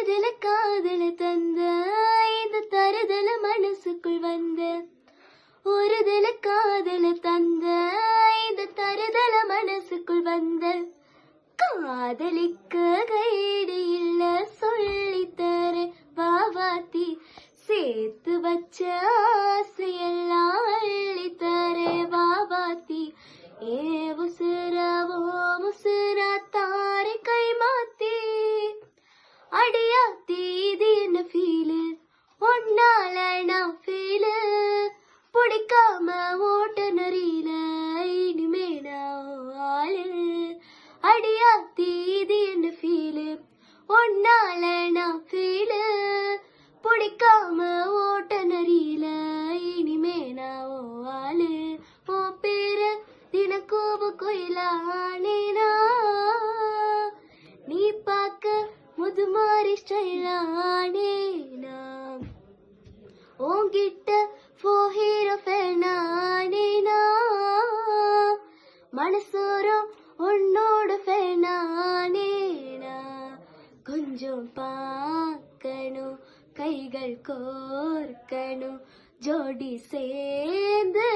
தருதல காதல தந்த இந்த தருதல மனசுக்குள் வந்த ஒருதல காதல தந்த இந்த தருதல மனசுக்குள் வந்த காதலிக்க கைடு இல்ல சொல்லித்தர வாவாத்தி சேர்த்து வச்ச ஆசையெல்லாம் அள்ளித்தர வாவாத்தி ஏ உசுரவோ முசுரா தாரை கை மாத்தி அடியாத்தி இது என்ன ஃபீலு ஒன்னால நான் ஃபீலு பிடிக்காம ஓட்ட நரியில இனிமே நான் ஆளு அடியாத்தி இது என்ன ஃபீலு ஒன்னால நான் ஃபீலு பிடிக்காம ஓட்ட நரியில இனிமே நான் ஆளு ஓ பேரு தினக்கூபு கோயிலானேனா நீ பார்க்க முதுமாரி ஸ்டைலானேனா உன்கிட்ட ஹீரோ ஃபேனானேனா மனசோரம் உன்னோட ஃபேனானேனா கொஞ்சம் பார்க்கணும் கைகள் கோர்க்கணும் ஜோடி சேர்ந்து